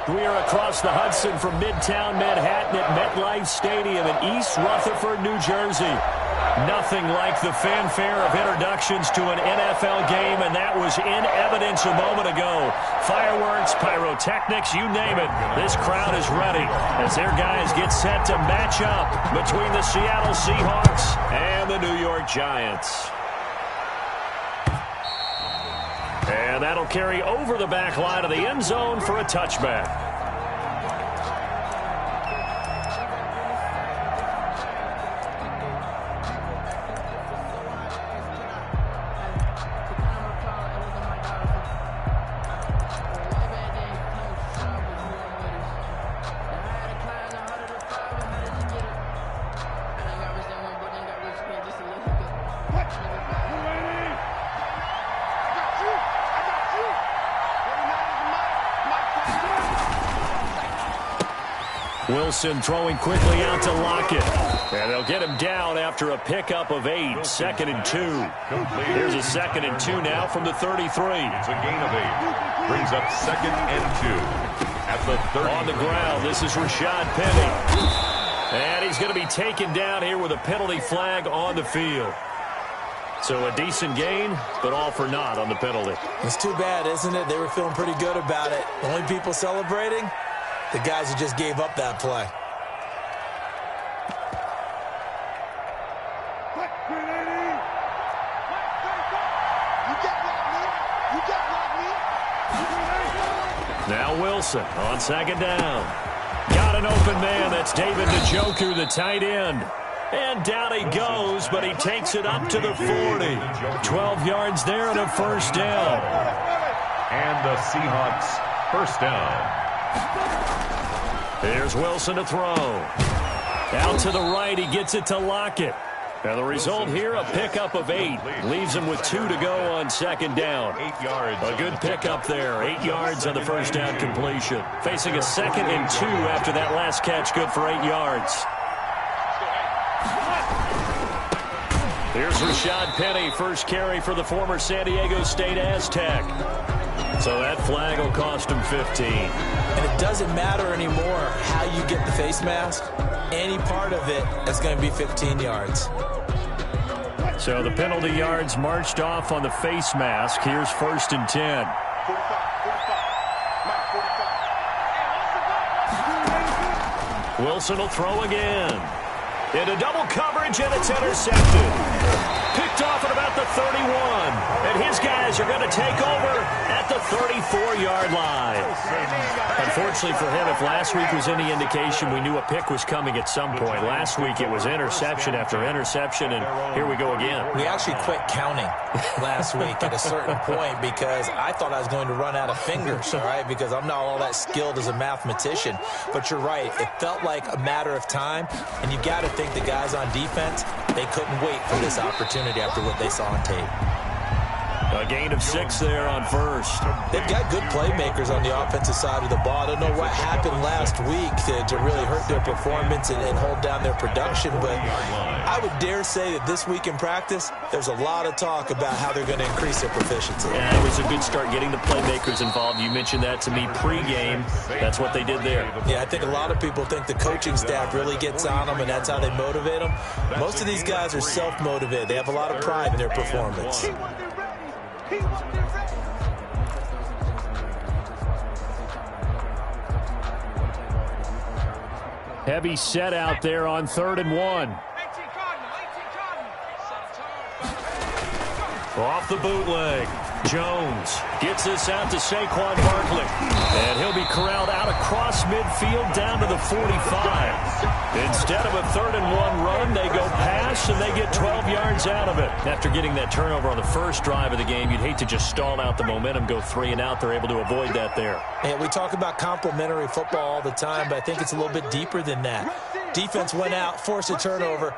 We are across the Hudson from Midtown Manhattan at MetLife Stadium in East Rutherford, New Jersey. Nothing like the fanfare of introductions to an NFL game, and that was in evidence a moment ago. Fireworks, pyrotechnics, you name it. This crowd is ready as their guys get set to match up between the Seattle Seahawks and the New York Giants. And that'll carry over the back line of the end zone for a touchback. Wilson throwing quickly out to Lockett. And they'll get him down after a pickup of 8. 2nd and 2. Here's a 2nd and 2 now from the 33. It's a gain of 8. Brings up 2nd and 2 at the 30. On the ground, this is Rashad Penny. And he's going to be taken down here with a penalty flag on the field. So a decent gain, but all for naught on the penalty. It's too bad, isn't it? They were feeling pretty good about it. The only people celebrating? The guys who just gave up that play. Now Wilson on 2nd down. Got an open man. That's David Njoku, the tight end. And down he goes, but he takes it up to the 40. 12 yards there and a 1st down. And the Seahawks first down. Here's Wilson to throw. Out to the right, he gets it to Lockett. And the result here, a pickup of 8. Leaves him with 2 to go on 2nd down. 8 yards. A good pickup there. 8 yards on the 1st down completion. Facing a 2nd and 2 after that last catch, good for 8 yards. Here's Rashad Penny, first carry for the former San Diego State Aztec. So that flag will cost him 15. And it doesn't matter anymore how you get the face mask. Any part of it is going to be 15 yards. So the penalty yards marched off on the face mask. Here's 1st and 10. Wilson will throw again. Into double coverage, and it's intercepted. Picked off at about the 31. And his guys are going to take over at the 34-yard line. Unfortunately for him, if last week was any indication, we knew a pick was coming at some point. Last week it was interception after interception, and here we go again. We actually quit counting last week at a certain point because I thought I was going to run out of fingers, all right, because I'm not all that skilled as a mathematician. But you're right. It felt like a matter of time, and you got to think the guys on defense, they couldn't wait for this opportunity after what they saw on tape. A gain of 6 there on 1st. They've got good playmakers on the offensive side of the ball. I don't know what happened last week to really hurt their performance and hold down their production, but I would dare say that this week in practice, there's a lot of talk about how they're going to increase their proficiency. Yeah, it was a good start getting the playmakers involved. You mentioned that to me pregame. That's what they did there. Yeah, I think a lot of people think the coaching staff really gets on them, and that's how they motivate them. Most of these guys are self-motivated. They have a lot of pride in their performance. Heavy set out there on 3rd and 1. Off the bootleg. Jones gets this out to Saquon Barkley. And he'll be corralled out across midfield down to the 45. Instead of a 3rd and 1 run, they go pass, and they get 12 yards out of it. After getting that turnover on the first drive of the game, you'd hate to just stall out the momentum, go 3 and out. They're able to avoid that there. Yeah, we talk about complementary football all the time, but I think it's a little bit deeper than that. Defense went out, forced a turnover,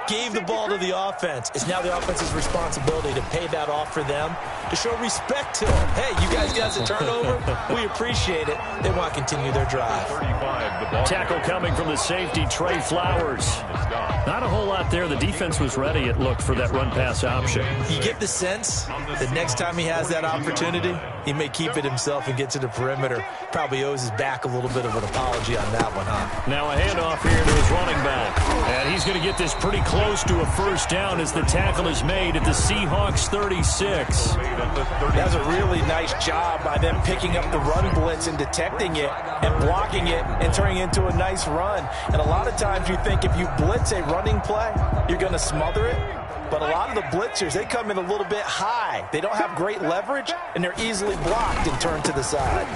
gave the ball to the offense. It's now the offense's responsibility to pay that off for them, to show respect to them. Hey, you guys has a turnover, we appreciate it. They want to continue their drive. 35, the ball Tackle coming from the safety, Trey Flowers. Not a whole lot there. The defense was ready, it looked, for that run-pass option. You get the sense that next time he has that opportunity, he may keep it himself and get to the perimeter. Probably owes his back a little bit of an apology on that one, huh? Now a handoff here to his running back. And he's going to get this pretty close to a first down as the tackle is made at the Seahawks 36. That was a really nice job by them picking up the run blitz and detecting it and blocking it and turning it into a nice run. And a lot of times you think if you blitz a running play, you're going to smother it. But a lot of the blitzers, they come in a little bit high. They don't have great leverage, and they're easily blocked and turned to the side.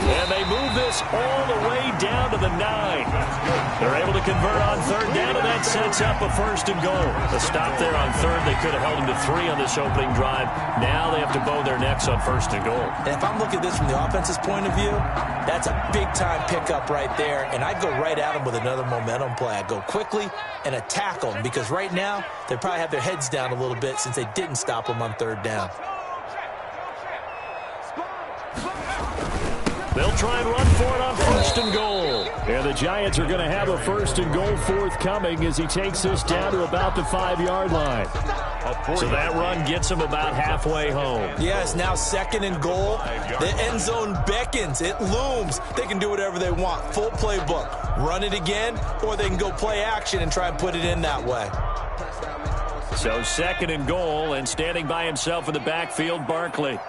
And they move this all the way down to the 9. They're able to convert on third down, and that sets up a first and goal. The stop there on third, they could have held them to 3 on this opening drive. Now they have to bow their necks on first and goal. And if I'm looking at this from the offense's point of view, that's a big-time pickup right there, and I'd go right at them with another momentum play. I'd go quickly and tackle them, because right now they probably have their heads down a little bit since they didn't stop them on third down. They'll try and run for it on first and goal. And the Giants are going to have a first and goal forthcoming as he takes this down to about the 5-yard line. So that run gets him about halfway home. Yeah, it's now second and goal. The end zone beckons. It looms. They can do whatever they want. Full playbook. Run it again, or they can go play action and try and put it in that way. So second and goal, and standing by himself in the backfield, Barkley.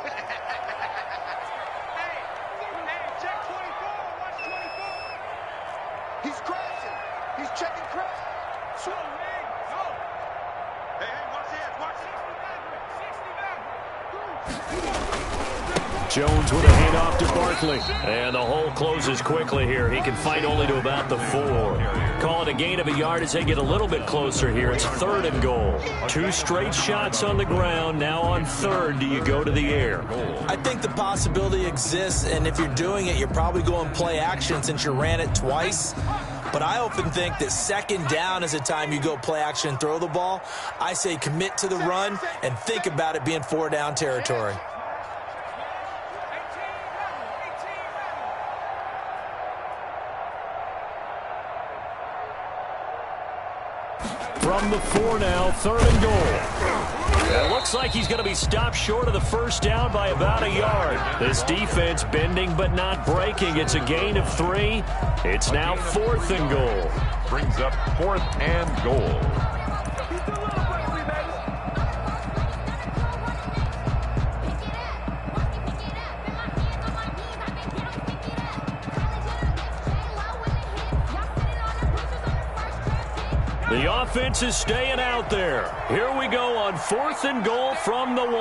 Jones with a handoff to Barkley. And the hole closes quickly here. He can fight only to about the 4. Call it a gain of a yard as they get a little bit closer here. It's third and goal. 2 straight shots on the ground. Now on third, do you go to the air? I think the possibility exists, and if you're doing it, you're probably going play action since you ran it twice. But I often think that second down is the time you go play action and throw the ball. I say commit to the run and think about it being 4-down territory. From the 4 now, third and goal. It looks like he's going to be stopped short of the first down by about a yard. This defense bending but not breaking. It's a gain of 3. It's now 4th and goal. brings up 4th and goal. The offense is staying out there. Here we go on 4th and goal from the 1.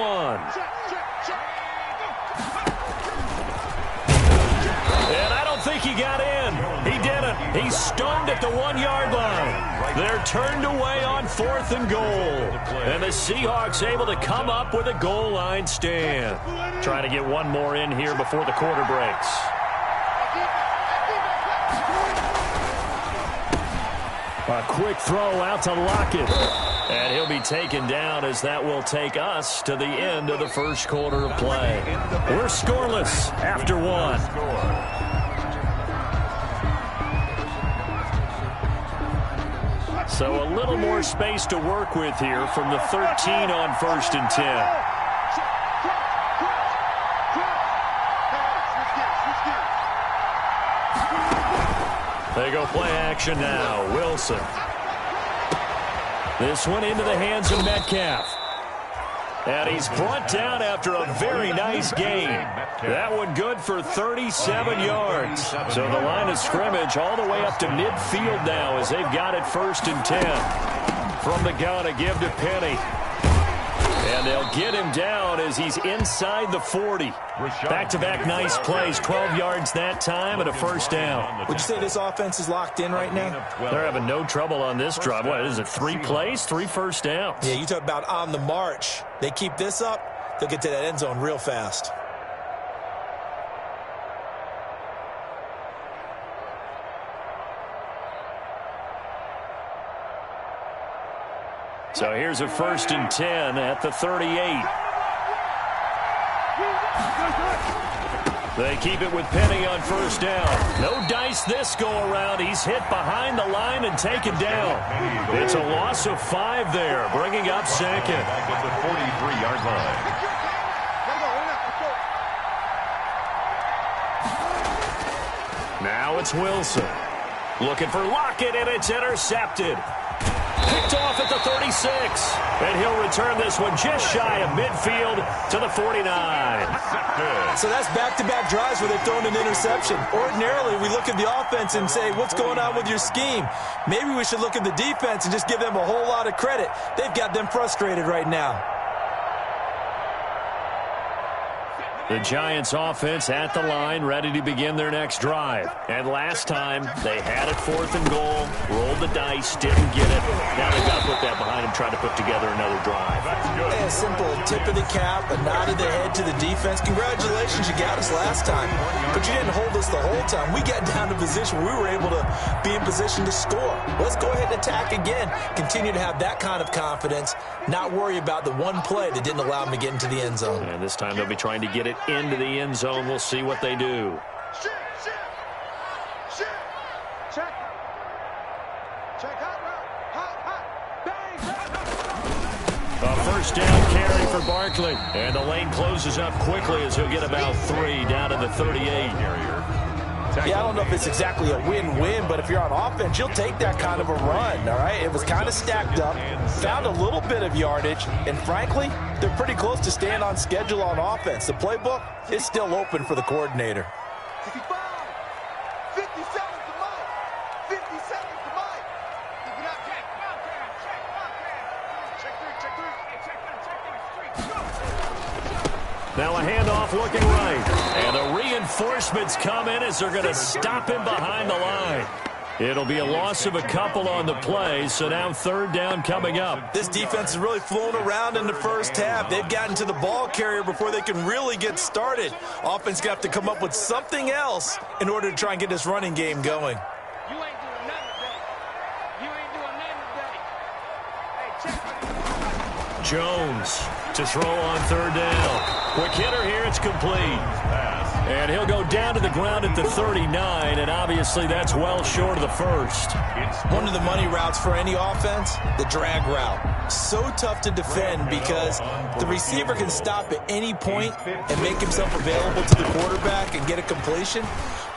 And I don't think he got in. He didn't. He's stoned at the 1-yard line. They're turned away on 4th and goal. And the Seahawks able to come up with a goal line stand. Trying to get one more in here before the quarter breaks. A quick throw out to Lockett. And he'll be taken down as that will take us to the end of the first quarter of play. We're scoreless after 1. So a little more space to work with here from the 13 on 1st and 10. They go play action now. Wilson. This one into the hands of Metcalf. And he's brought down after a very nice gain. That one good for 37 yards. So the line of scrimmage all the way up to midfield now as they've got it 1st and 10. From the gun, a give to Penny. And they'll get him down as he's inside the 40. Back-to-back nice plays, 12 yards that time and a first down. Would you say this offense is locked in right now? They're having no trouble on this drive. What is it, 3 plays, 3 first downs? Yeah, you talk about on the march. They keep this up, they'll get to that end zone real fast. So here's a 1st and 10 at the 38. They keep it with Penny on 1st down. No dice this go-around. He's hit behind the line and taken down. It's a loss of 5 there, bringing up 2nd. Back at the 43-yard line. Now it's Wilson. Looking for Lockett, and it's intercepted. Picked off at the 36. And he'll return this one just shy of midfield to the 49. So that's back-to-back drives where they've thrown an interception. Ordinarily, we look at the offense and say, what's going on with your scheme? Maybe we should look at the defense and just give them a whole lot of credit. They've got them frustrated right now. The Giants offense at the line, ready to begin their next drive. And last time, they had it 4th and goal, rolled the dice, didn't get it. Now they've got to put that behind them, try to put together another drive. A simple tip of the cap, a nod of the head to the defense. Congratulations, you got us last time. But you didn't hold us the whole time. We got down to a position where we were able to be in position to score. Let's go ahead and attack again. Continue to have that kind of confidence, not worry about the one play that didn't allow them to get into the end zone. And this time they'll be trying to get it into the end zone. We'll see what they do. A 1st down carry for Barkley. And the lane closes up quickly as he'll get about 3 down to the 38. Yeah, I don't know if it's exactly a win-win, but if you're on offense, you'll take that kind of a run, all right? It was kind of stacked up, found a little bit of yardage, and frankly, they're pretty close to staying on schedule on offense. The playbook is still open for the coordinator. 55, 50 seconds to Mike, 50 seconds to Mike. Keep it up, check. Now a handoff looking right. And the reinforcements come in as they're going to stop him behind the line. It'll be a loss of a couple on the play, so now 3rd down coming up. This defense is really flown around in the first half. They've gotten to the ball carrier before they can really get started. Offense got to come up with something else in order to try and get this running game going. You ain't doing nothing today. You ain't doing nothing today. Hey, check. Jones to throw on 3rd down. Quick hitter here, it's complete. And he'll go down to the ground at the 39, and obviously that's well short of the 1st. One of the money routes for any offense, the drag route. So tough to defend because the receiver can stop at any point and make himself available to the quarterback and get a completion.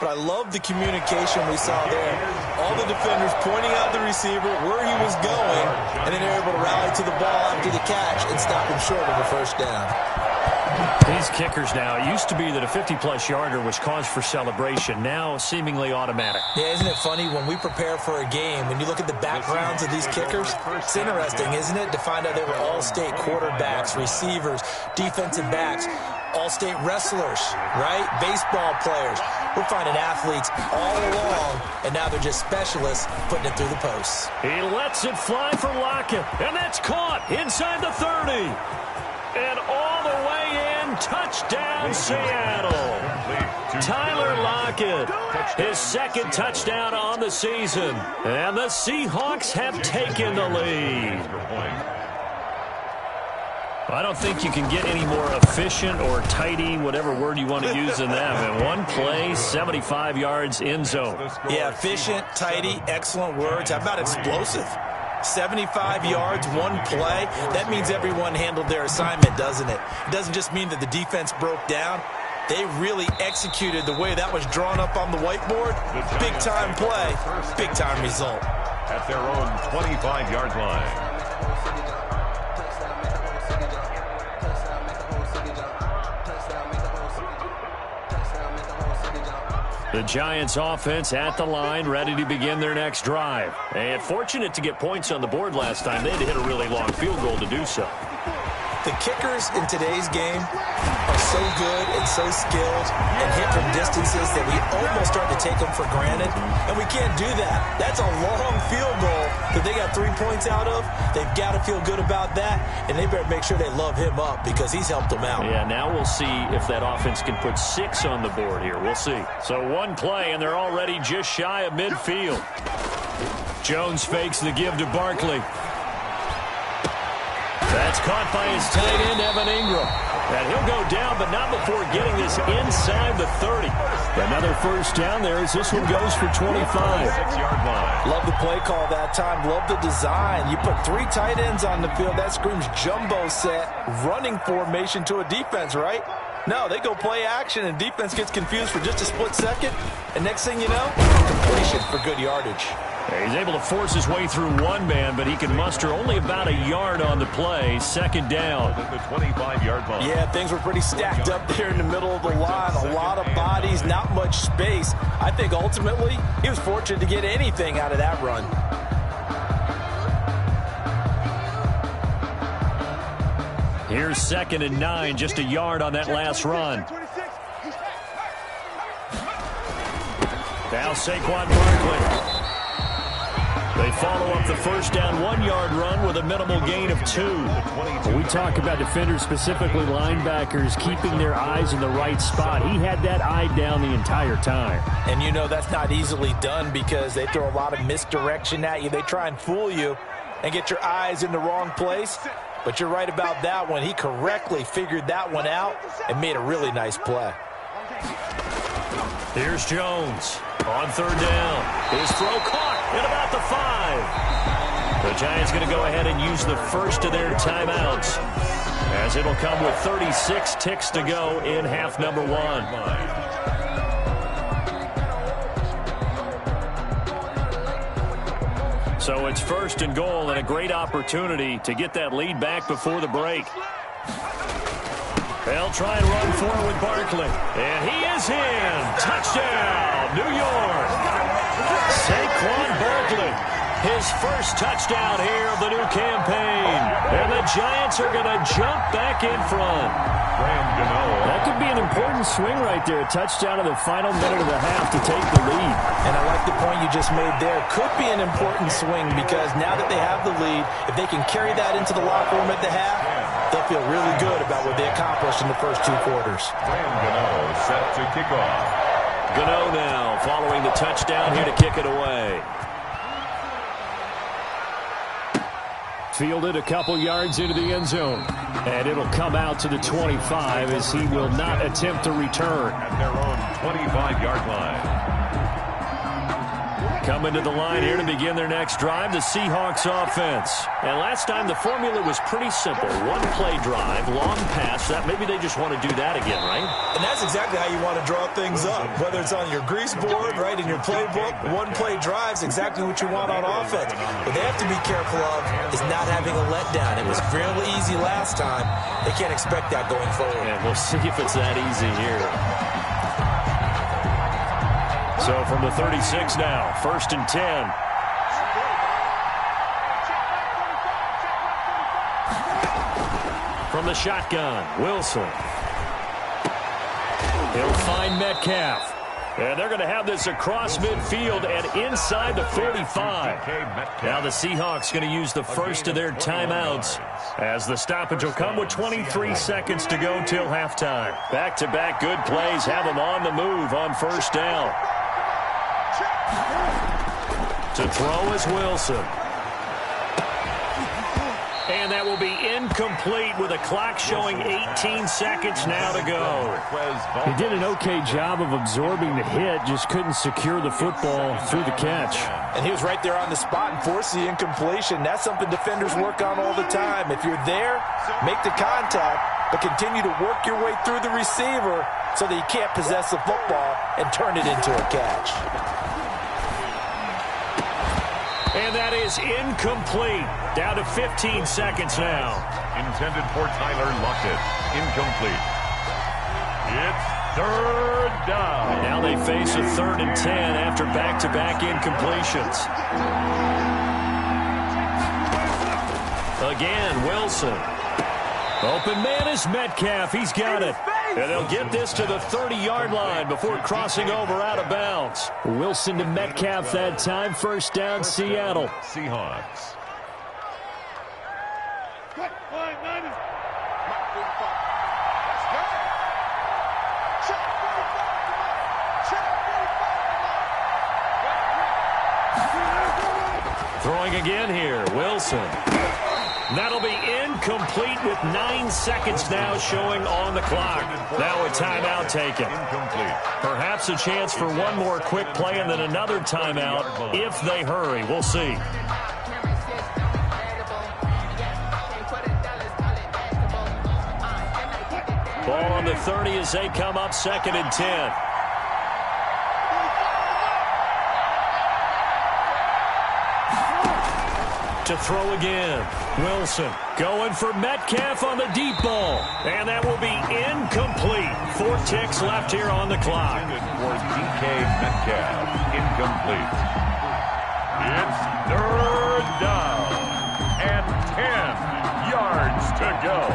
But I love the communication we saw there. All the defenders pointing out the receiver, where he was going, and then they're able to rally to the ball after the catch and stop him short of a 1st down. These kickers now, it used to be that a 50-plus yarder was cause for celebration. Now seemingly automatic. Yeah, isn't it funny when we prepare for a game, when you look at the backgrounds of these kickers, it's interesting, isn't it, to find out they were all-state quarterbacks, receivers, defensive backs, all-state wrestlers, right? Baseball players. We're finding athletes all along, and now they're just specialists putting it through the posts. He lets it fly for Lockett, and that's caught inside the 30. And all the way in, touchdown Seattle. Tyler Lockett, his 2nd touchdown on the season. And the Seahawks have taken the lead. I don't think you can get any more efficient or tidy, whatever word you want to use in that. In one play, 75 yards in zone. Yeah, efficient, tidy, excellent words. How about explosive? 75 yards, one play. That means everyone handled their assignment, doesn't it? It doesn't just mean that the defense broke down. They really executed the way that was drawn up on the whiteboard. Big-time play, big-time result. At their own 25-yard line. The Giants offense at the line, ready to begin their next drive. And fortunate to get points on the board last time. They had to hit a really long field goal to do so. The kickers in today's game are so good and so skilled and hit from distances that we almost start to take them for granted, and we can't do that. That's a long field goal that they got 3 points out of. They've got to feel good about that, and they better make sure they love him up because he's helped them out. Yeah, now we'll see if that offense can put 6 on the board here. We'll see. So one play, and they're already just shy of midfield. Jones fakes the give to Barkley. That's caught by his tight end, Evan Ingram. And he'll go down, but not before getting this inside the 30. Another first down there as this one goes for 25. 6-yard line. Love the play call that time. Love the design. You put 3 tight ends on the field. That screams jumbo set, running formation to a defense, right? No, they go play action, and defense gets confused for just a split second. And next thing you know, completion for good yardage. He's able to force his way through one man, but he can muster only about a yard on the play. Second down. At the 25-yard line. Yeah, things were pretty stacked up there in the middle of the line. A lot of bodies, not much space. I think ultimately he was fortunate to get anything out of that run. Here's 2nd and 9, just a yard on that last run. Now Saquon Barkley. They follow up the first down 1-yard run with a minimal gain of 2. We talk about defenders, specifically linebackers, keeping their eyes in the right spot. He had that eye down the entire time. And you know that's not easily done because they throw a lot of misdirection at you. They try and fool you and get your eyes in the wrong place. But you're right about that one. He correctly figured that one out and made a really nice play. Here's Jones on 3rd down. His throw caught at about the 5. The Giants going to go ahead and use the first of their timeouts, as it'll come with 36 ticks to go in half number 1. So it's 1st and goal and a great opportunity to get that lead back before the break. They'll try and run forward with Barkley. And he is in. Touchdown, New York. Saquon Barkley, his first touchdown here of the new campaign. And the Giants are going to jump back in front. That could be an important swing right there. A touchdown in the final minute of the half to take the lead. And I like the point you just made there. Could be an important swing because now that they have the lead, if they can carry that into the locker room at the half, they'll feel really good about what they accomplished in the first 2 quarters. Graham Gano set to kick off. Gano now following the touchdown here to kick it away. Fielded a couple yards into the end zone. And it'll come out to the 25 as he will not attempt to return. At their own 25-yard line. Coming to the line here to begin their next drive, the Seahawks offense. And last time the formula was pretty simple. 1-play drive, long pass. That maybe they just want to do that again, right? And that's exactly how you want to draw things up. Whether it's on your grease board, right, in your playbook, 1-play drive's exactly what you want on offense. What they have to be careful of is not having a letdown. It was fairly easy last time. They can't expect that going forward. And we'll see if it's that easy here. So from the 36 now, 1st and 10. From the shotgun, Wilson. He'll find Metcalf. And they're going to have this across midfield and inside the 45. Now the Seahawks going to use the first of their timeouts, as the stoppage will come with 23 seconds to go till halftime. Back-to-back good plays have them on the move on 1st down. To throw is Wilson. And that will be incomplete with a clock showing 18 seconds now to go. He did an okay job of absorbing the hit, just couldn't secure the football through the catch. And he was right there on the spot and forced the incompletion. That's something defenders work on all the time. If you're there, make the contact, but continue to work your way through the receiver so that you can't possess the football and turn it into a catch. And that is incomplete. Down to 15 seconds now. Intended for Tyler Lockett. Incomplete. It's 3rd down. Now they face a 3rd and 10 after back-to-back incompletions. Again, Wilson. Open man is Metcalf. He's got it. And they'll get this to the 30-yard line before crossing over out of bounds. Wilson to Metcalf that time. 1st down, Seattle. Seahawks. Throwing again here, Wilson. That'll be incomplete with 9 seconds now showing on the clock. Now a timeout taken. Incomplete. Perhaps a chance for one more quick play and then another timeout if they hurry. We'll see. Ball on the 30 as they come up 2nd and 10. To throw again. Wilson going for Metcalf on the deep ball. And that will be incomplete. 4 ticks left here on the clock. For DK Metcalf. Incomplete. It's 3rd down. And 10 yards to go.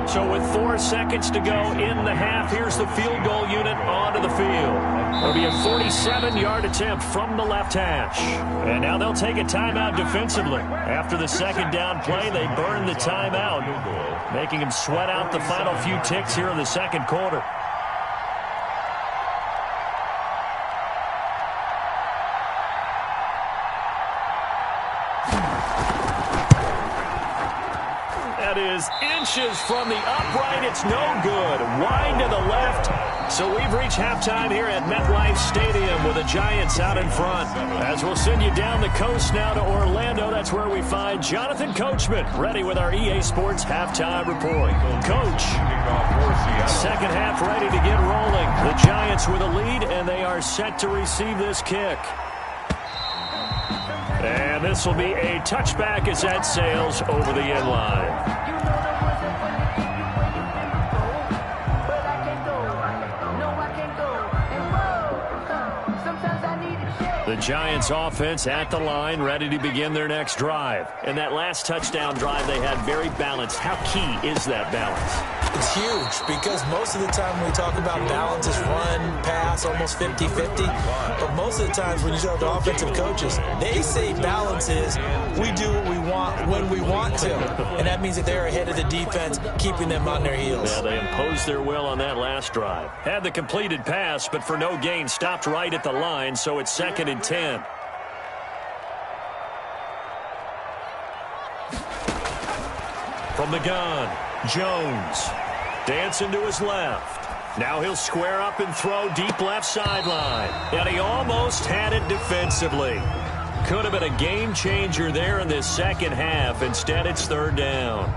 So with 4 seconds to go in the half, here's the field goal unit onto the field. It'll be a 47-yard attempt from the left hash. And now they'll take a timeout defensively. After the 2nd down play, they burn the timeout, making them sweat out the final few ticks here in the 2nd quarter. Is inches from the upright. It's no good. Wide to the left. So we've reached halftime here at MetLife Stadium with the Giants out in front. As we'll send you down the coast now to Orlando, that's where we find Jonathan Coachman ready with our EA Sports halftime report. Coach, 2nd half ready to get rolling. The Giants with a lead, and they are set to receive this kick. And this will be a touchback as that sails over the end line. The Giants offense at the line, ready to begin their next drive. And that last touchdown drive they had very balanced. How key is that balance? It's huge because most of the time when we talk about balance is run, pass, almost 50-50. But most of the times when you talk to offensive coaches, they say balance is we do what we want when we want to. And that means that they're ahead of the defense, keeping them on their heels. Yeah, they imposed their will on that last drive. Had the completed pass, but for no gain, stopped right at the line, so it's 2nd and 10. From the gun, Jones. Dancing to his left. Now he'll square up and throw deep left sideline. And he almost had it defensively. Could have been a game changer there in this 2nd half. Instead, it's 3rd down.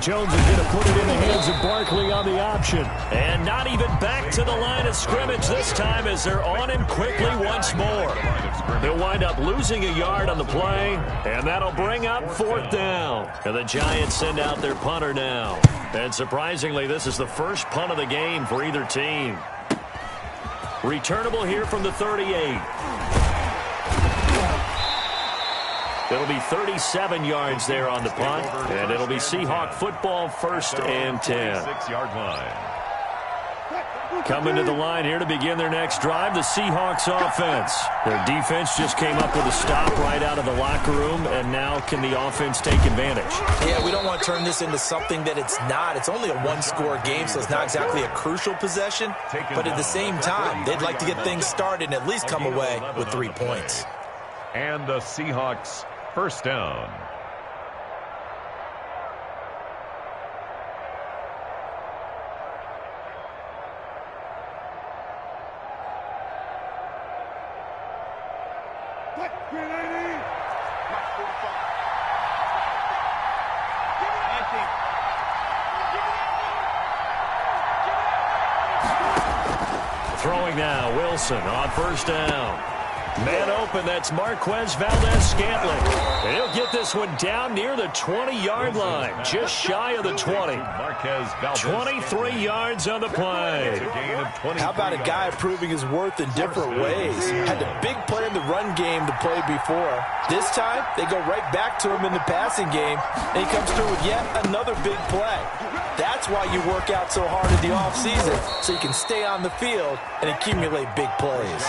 Jones is going to put it in the hands of Barkley on the option. And not even back to the line of scrimmage this time as they're on him quickly once more. He'll wind up losing a yard on the play, and that'll bring up 4th down. And the Giants send out their punter now. And surprisingly, this is the first punt of the game for either team. Returnable here from the 38. It'll be 37 yards there on the punt, and it'll be Seahawk football 1st and 10. 6-yard line. Coming to the line here to begin their next drive, the Seahawks offense. Their defense just came up with a stop right out of the locker room, and now can the offense take advantage? Yeah, we don't want to turn this into something that it's not. It's only a one-score game, so it's not exactly a crucial possession. But at the same time, they'd like to get things started and at least come away with 3 points. And the Seahawks 1st down. Throwing now, Wilson on 1st down. Man open, that's Marquez Valdez-Scantling. And he'll get this one down near the 20-yard line, just shy of the 20. 23 yards on the play. How about a guy proving his worth in different ways? Had the big play in the run game to play before. This time, they go right back to him in the passing game, and he comes through with yet another big play. That's why you work out so hard in the offseason, so you can stay on the field and accumulate big plays.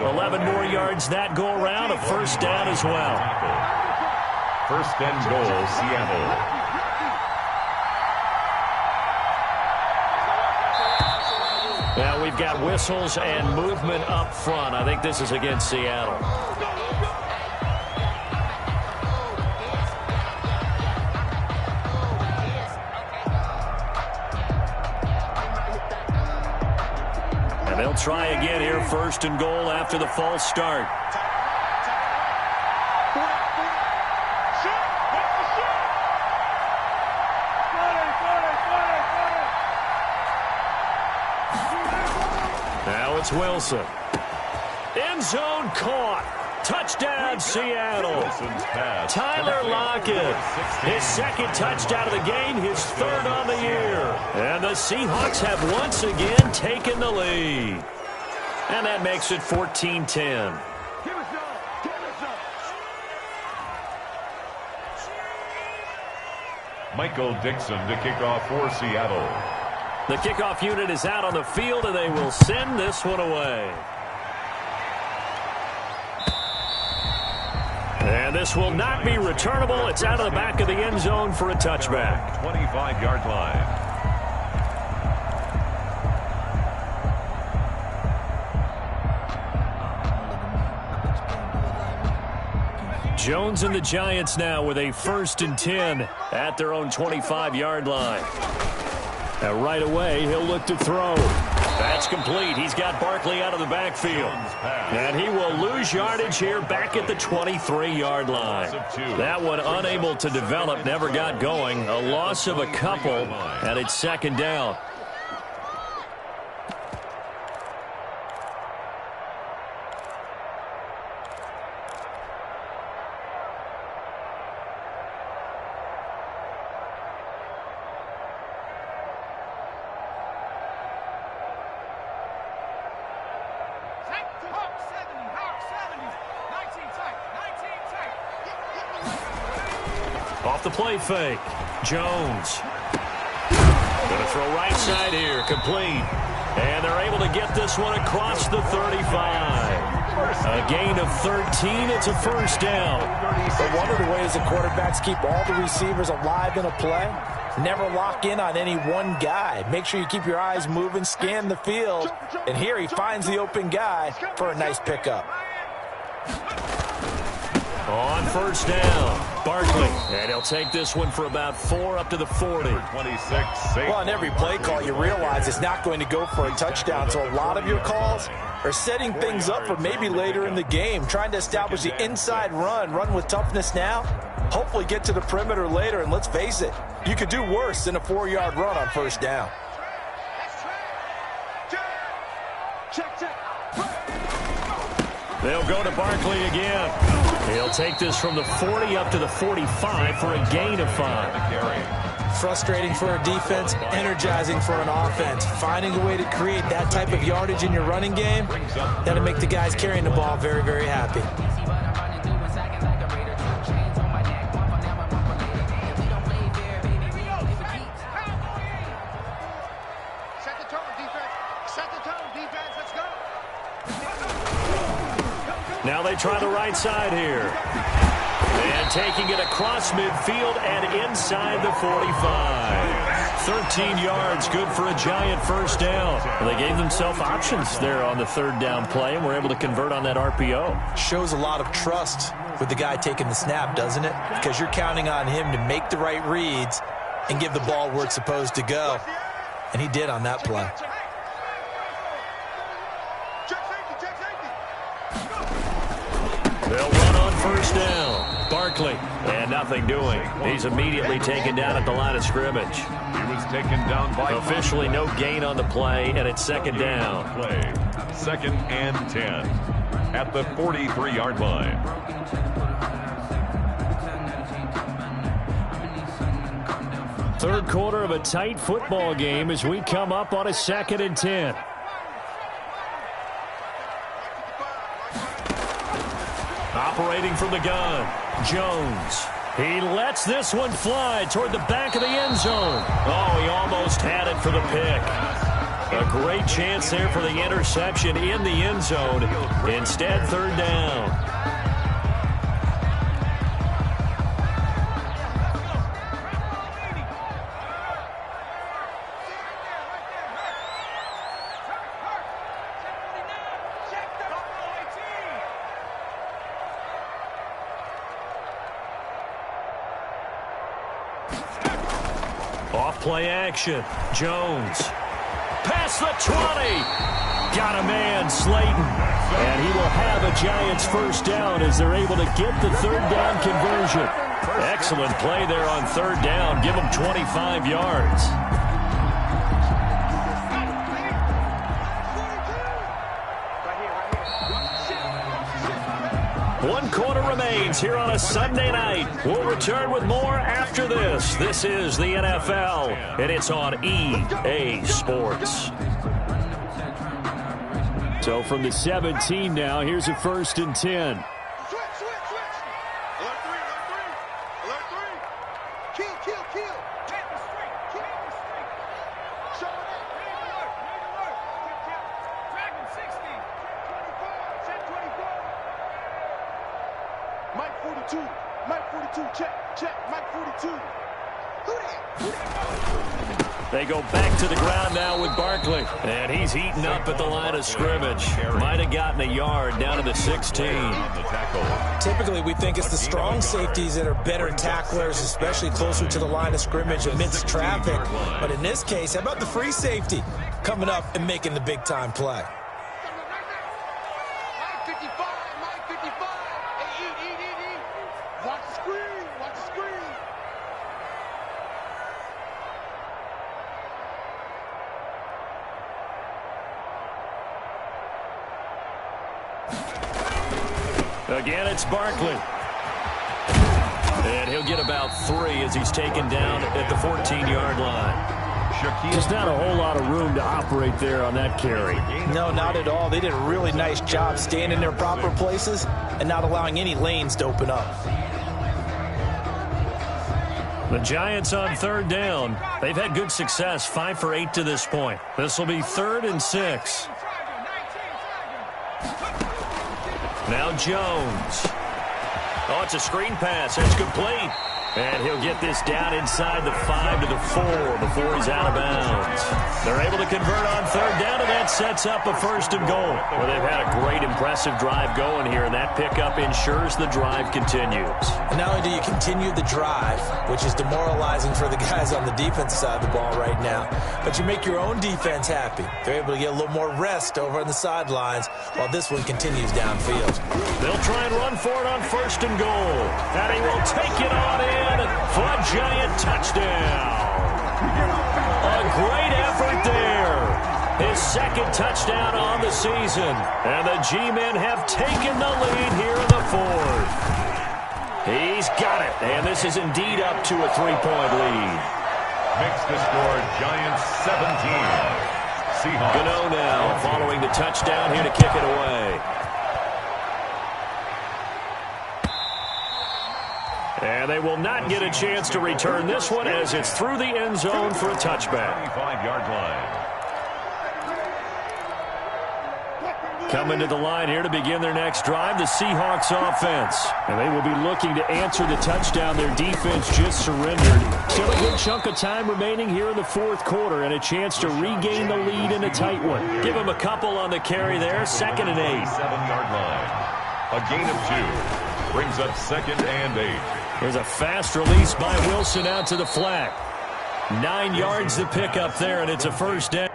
11 more yards that go around, a first down as well. First and goal, Seattle. Now we've got whistles and movement up front. I think this is against Seattle. They'll try again here, first and goal after the false start. Now it's Wilson. End zone caught. Touchdown, Seattle. Tyler Lockett, his second touchdown of the game, his third on the year. And the Seahawks have once again taken the lead. And that makes it 14-10. Michael Dixon to kick off for Seattle. The kickoff unit is out on the field, and they will send this one away. And this will not be returnable. It's out of the back of the end zone for a touchback. 25-yard line. Jones and the Giants now with a first and 10 at their own 25-yard line. Now right away, he'll look to throw. That's complete. He's got Barkley out of the backfield. And he will lose yardage here back at the 23-yard line. That one unable to develop, never got going. A loss of a couple, and it's second down. Off the play fake. Jones. Going to throw right side here. Complete. And they're able to get this one across the 35. A gain of 13. It's a first down. But one of the ways the quarterbacks keep all the receivers alive in a play, never lock in on any one guy. Make sure you keep your eyes moving, scan the field. And here he finds the open guy for a nice pickup. On first down, Barkley. And he'll take this one for about 4 up to the 40. 26. Well, on every play call, you realize it's not going to go for a touchdown. So a lot of your calls are setting things up for maybe later in the game, trying to establish the inside run with toughness now, hopefully get to the perimeter later. And let's face it, you could do worse than a 4-yard run on first down. They'll go to Barkley again. He'll take this from the 40 up to the 45 for a gain of 5. Frustrating for a defense, energizing for an offense. Finding a way to create that type of yardage in your running game, that'll make the guys carrying the ball very, very happy. Now they try the right side here. And taking it across midfield and inside the 45. 13 yards, good for a Giant first down. Well, they gave themselves options there on the third down play and were able to convert on that RPO. Shows a lot of trust with the guy taking the snap, doesn't it? Because you're counting on him to make the right reads and give the ball where it's supposed to go. And he did on that play. They'll run on first down. Barkley, and nothing doing. He's immediately taken down at the line of scrimmage. He was taken down by... Officially no gain on the play, and it's second down. Play. Second and 10. at the 43-yard line. Third quarter of a tight football game as we come up on a 2nd and 10. Operating from the gun, Jones. He lets this one fly toward the back of the end zone. Oh, he almost had it for the pick. A great chance there for the interception in the end zone. Instead, 3rd down. Off-play action. Jones. Past the 20. Got a man, Slayton. And he will have a Giants 1st down as they're able to get the 3rd down conversion. Excellent play there on 3rd down. Give them 25 yards. One quarter remains here on a Sunday night. We'll return with more after this. This is the NFL, and it's on EA Sports. So from the 17 now, here's a 1st and 10. They go back to the ground now with Barkley. And he's heating up at the line of scrimmage. Might have gotten a yard down to the 16. Typically, we think it's the strong safeties that are better tacklers, especially closer to the line of scrimmage amidst traffic. But in this case, how about the free safety coming up and making the big-time play? Again, it's Barkley. And he'll get about 3 as he's taken down at the 14-yard line. Just not a whole lot of room to operate there on that carry. No, not at all. They did a really nice job staying in their proper places and not allowing any lanes to open up. The Giants on 3rd down. They've had good success, 5 for 8 to this point. This will be 3rd and 6. Now Jones. Oh, it's a screen pass. It's complete. And he'll get this down inside the 5 to the 4 before he's out of bounds. They're able to convert on 3rd down, and that sets up a 1st and goal. Well, they've had a great, impressive drive going here, and that pickup ensures the drive continues. And not only do you continue the drive, which is demoralizing for the guys on the defense side of the ball right now, but you make your own defense happy. They're able to get a little more rest over on the sidelines while this one continues downfield. They'll try and run for it on 1st and goal. And he will take it on in for a Giant touchdown. A great effort there. His 2nd touchdown on the season. And the G-men have taken the lead here in the 4th. He's got it. And this is indeed up to a 3-point lead. Makes the score Giants 17. Seahawks. Gano now following the touchdown here to kick it away. And they will not get a chance to return this one as it's through the end zone for a touchback. 25-yard line. Coming to the line here to begin their next drive, the Seahawks offense. And they will be looking to answer the touchdown their defense just surrendered. Still a good chunk of time remaining here in the 4th quarter and a chance to regain the lead in a tight one. Give him a couple on the carry there, 2nd and 8. 7-yard line. A gain of 2. Brings up 2nd and 8. There's a fast release by Wilson out to the flat. 9 yards to pick up there, and it's a 1st down.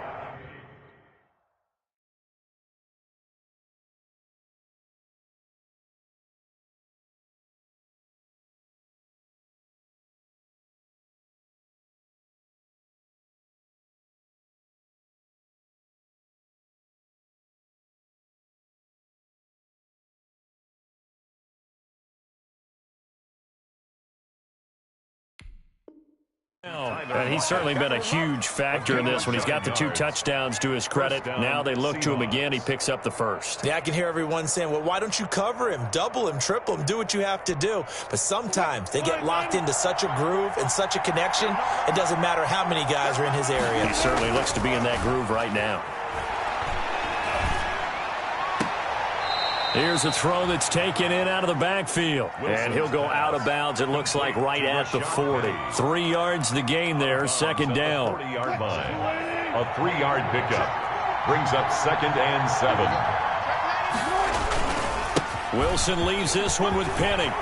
And he's certainly been a huge factor in this when he's got the 2 touchdowns to his credit. Now they look to him again. He picks up the first. Yeah, I can hear everyone saying, well, why don't you cover him, double him, triple him, do what you have to do. But sometimes they get locked into such a groove and such a connection, it doesn't matter how many guys are in his area. He certainly looks to be in that groove right now. Here's a throw that's taken in out of the backfield. And he'll go out of bounds, it looks like, right at the 40. 3 yards the gain there, second down. 40-yard line. A 3-yard pickup. Brings up 2nd and 7. Wilson leaves this one with Penning.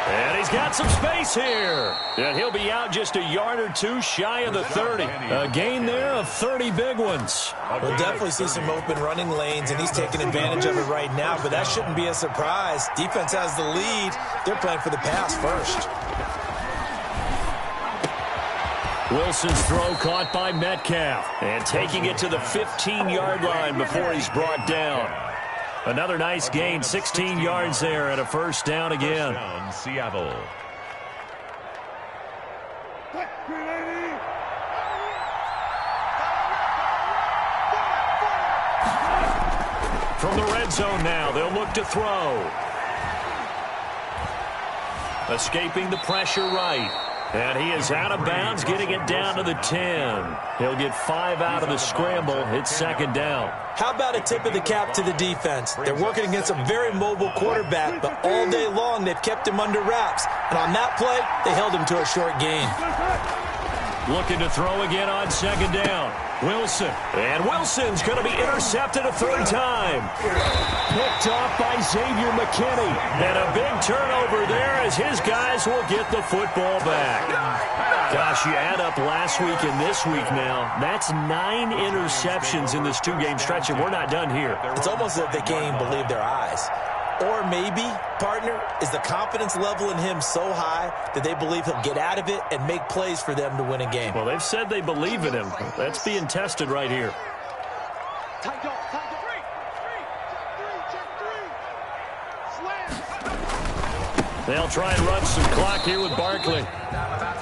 And he's got some space here. And he'll be out just a yard or 2 shy of the 30. A gain there of 30 big ones. We'll definitely see some open running lanes, and he's taking advantage of it right now, but that shouldn't be a surprise. Defense has the lead. They're playing for the pass first. Wilson's throw caught by Metcalf. And taking it to the 15-yard line before he's brought down. Another nice gain, 16 yards there, and a first down again. First down, Seattle. From the red zone now, they'll look to throw. Escaping the pressure right. And he is out of bounds, getting it down to the 10. He'll get 5 out of the scramble. It's second down. How about a tip of the cap to the defense? They're working against a very mobile quarterback, but all day long they've kept him under wraps. And on that play, they held him to a short gain. Looking to throw again on second down. Wilson. And Wilson's going to be intercepted a 3rd time. Picked off by Xavier McKinney. And a big turnover there as his guys will get the football back. Gosh, you add up last week and this week now. That's 9 interceptions in this 2-game stretch, and we're not done here. It's almost as if they can't even believe their eyes. Or maybe, partner, is the confidence level in him so high that they believe he'll get out of it and make plays for them to win a game. Well, they've said they believe in him. That's being tested right here. They'll try and run some clock here with Barkley.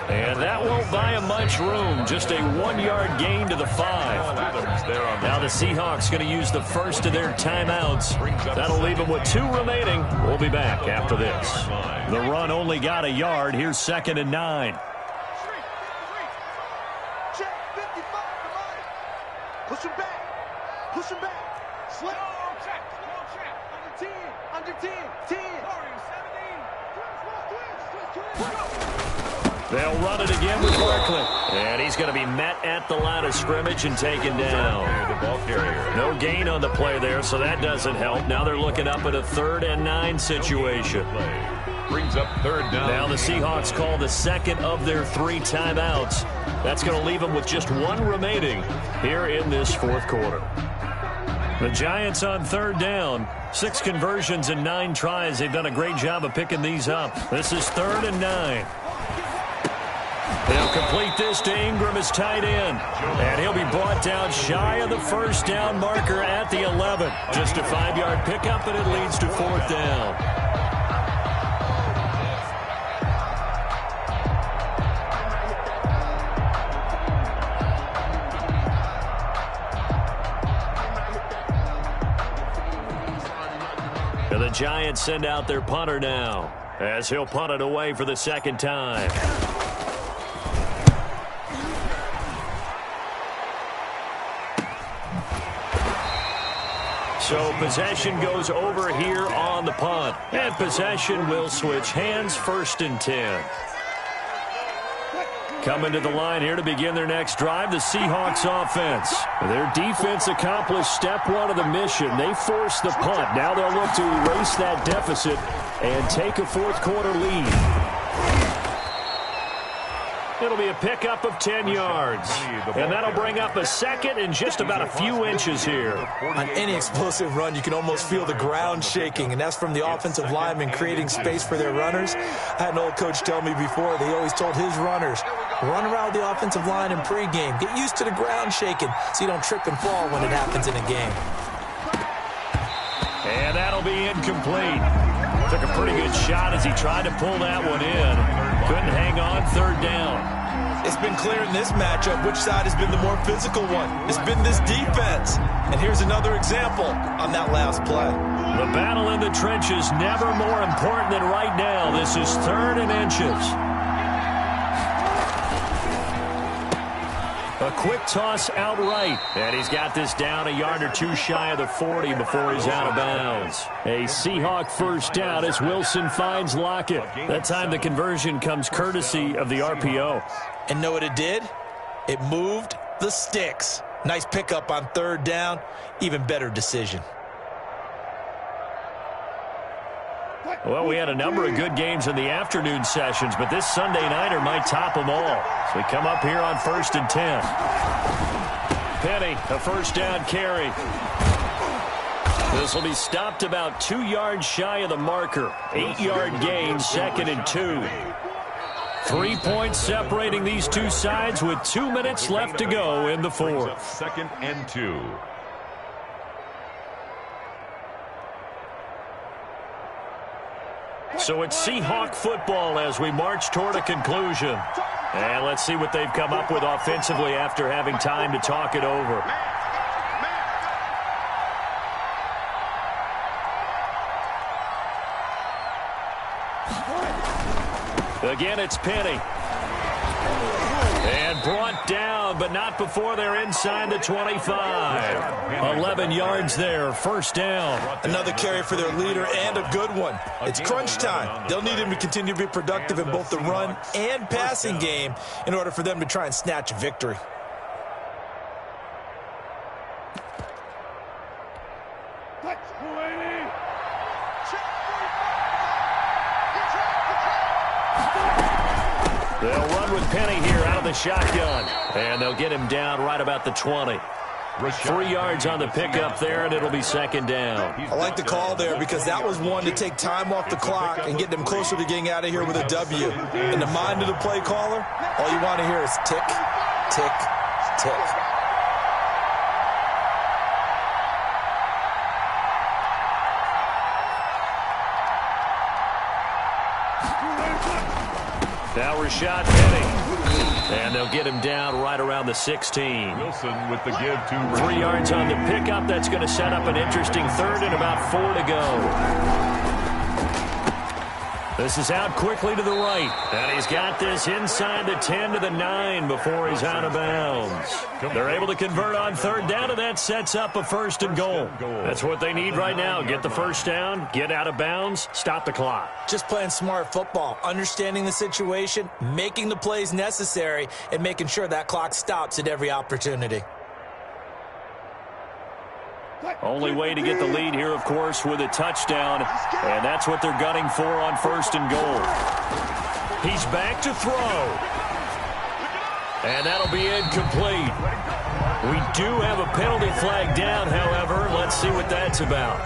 And that won't buy him much room. Just a 1-yard gain to the 5. Now the Seahawks going to use the first of their timeouts. That'll leave them with 2 remaining. We'll be back after this. The run only got a yard. Here's 2nd and 9. Push him back. Push him back. Slip. Under 10. 10. They'll run it again with Barkley. And he's going to be met at the line of scrimmage and taken down. No gain on the play there, so that doesn't help. Now they're looking up at a 3rd and 9 situation. Brings up 3rd down. Now the Seahawks call the second of their 3 timeouts. That's going to leave them with just 1 remaining here in this 4th quarter. The Giants on 3rd down. 6 conversions and 9 tries. They've done a great job of picking these up. This is 3rd and 9. They'll complete this to Ingram as tight end. And he'll be brought down shy of the first down marker at the 11. Just a 5-yard pickup, and it leads to 4th down. And the Giants send out their punter now, as he'll punt it away for the 2nd time. So possession goes over here on the punt. And possession will switch hands, 1st and 10. Coming to the line here to begin their next drive, the Seahawks offense. Their defense accomplished step 1 of the mission. They forced the punt. Now they'll look to erase that deficit and take a 4th quarter lead. It'll be a pickup of 10 yards. And that'll bring up a 2nd and just about a few inches here. On any explosive run, you can almost feel the ground shaking, and that's from the offensive linemen creating space for their runners. I had an old coach tell me before, they always told his runners, run around the offensive line in pregame. Get used to the ground shaking so you don't trip and fall when it happens in a game. And that'll be incomplete. Took a pretty good shot as he tried to pull that one in. Couldn't hang on, third down. It's been clear in this matchup which side has been the more physical one. It's been this defense. And here's another example on that last play. The battle in the trenches never more important than right now. This is 3rd and inches. A quick toss outright. And he's got this down a yard or two shy of the 40 before he's out of bounds. A Seahawk first down as Wilson finds Lockett. That time the conversion comes courtesy of the RPO. And know what it did? It moved the sticks. Nice pickup on 3rd down. Even better decision. Well, we had a number of good games in the afternoon sessions, but this Sunday nighter might top them all. So we come up here on 1st and 10. Penny, a first down carry. This will be stopped about 2 yards shy of the marker. 8-yard gain, 2nd and 2. 3 points separating these two sides with 2 minutes left to go in the 4th. 2nd and 2. So it's Seahawk football as we march toward a conclusion. And let's see what they've come up with offensively after having time to talk it over. Again, it's Penny. And brought down, but not before they're inside the 25. 11 yards there, first down. Another carry for their leader and a good one. It's crunch time. They'll need him to continue to be productive in both the run and passing game in order for them to try and snatch a victory. They'll run with Penny here out of the shotgun. And they'll get him down right about the 20. 3 yards on the pickup there, and it'll be 2nd down. I like the call there because that was one to take time off the clock and get them closer to getting out of here with a W. In the mind of the play caller, all you want to hear is tick, tick, tick. Now Rashad Penny. And they'll get him down right around the 16. Wilson with the give to 3 yards on the pickup. That's going to set up an interesting 3rd and about 4 to go. This is out quickly to the right. And he's got this inside the 10 to the 9 before he's out of bounds. They're able to convert on 3rd down, and that sets up a 1st and goal. That's what they need right now. Get the first down, get out of bounds, stop the clock. Just playing smart football, understanding the situation, making the plays necessary, and making sure that clock stops at every opportunity. Only way to get the lead here, of course, with a touchdown, and that's what they're gunning for on 1st and goal. He's back to throw, and that'll be incomplete. We do have a penalty flag down, however. Let's see what that's about.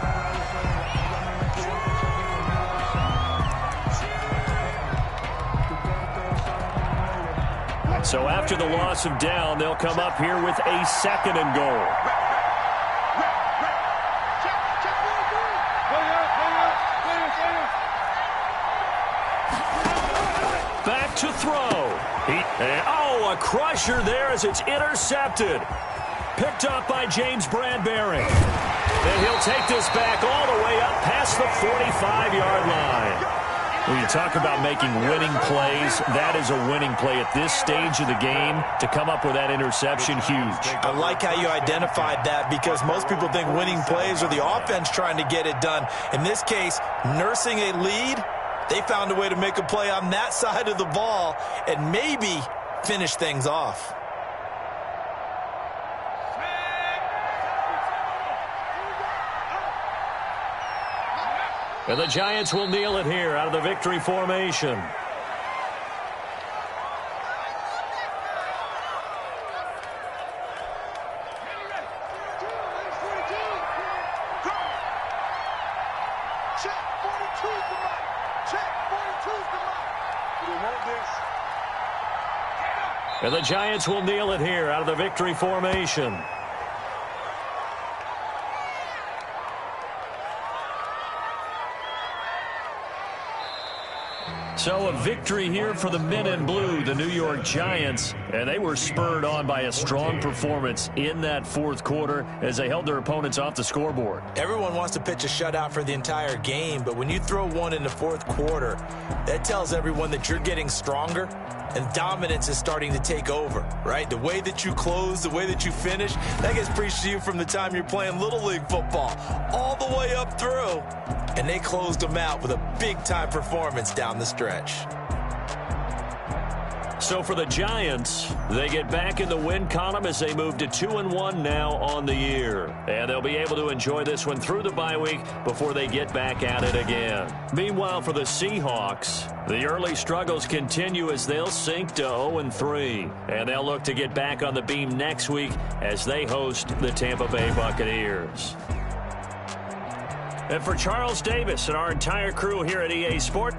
So after the loss of down, they'll come up here with a 2nd and goal. Back to throw. A crusher there as it's intercepted. Picked up by James Bradbury. And he'll take this back all the way up past the 45-yard line. When you talk about making winning plays, that is a winning play at this stage of the game. To come up with that interception, huge. I like how you identified that because most people think winning plays are the offense trying to get it done. In this case, nursing a lead, they found a way to make a play on that side of the ball and maybe finish things off. And the Giants will kneel it here out of the victory formation. And the Giants will kneel it here out of the victory formation. So a victory here for the men in blue, the New York Giants, and they were spurred on by a strong performance in that fourth quarter as they held their opponents off the scoreboard. Everyone wants to pitch a shutout for the entire game, but when you throw one in the fourth quarter, that tells everyone that you're getting stronger and dominance is starting to take over, right? The way that you close, the way that you finish, that gets preached to you from the time you're playing Little League football all the way up through. And they closed them out with a big-time performance down the stretch. So for the Giants, they get back in the win column as they move to 2-1 now on the year. And they'll be able to enjoy this one through the bye week before they get back at it again. Meanwhile, for the Seahawks, the early struggles continue as they'll sink to 0-3. And they'll look to get back on the beam next week as they host the Tampa Bay Buccaneers. And for Charles Davis and our entire crew here at EA Sport,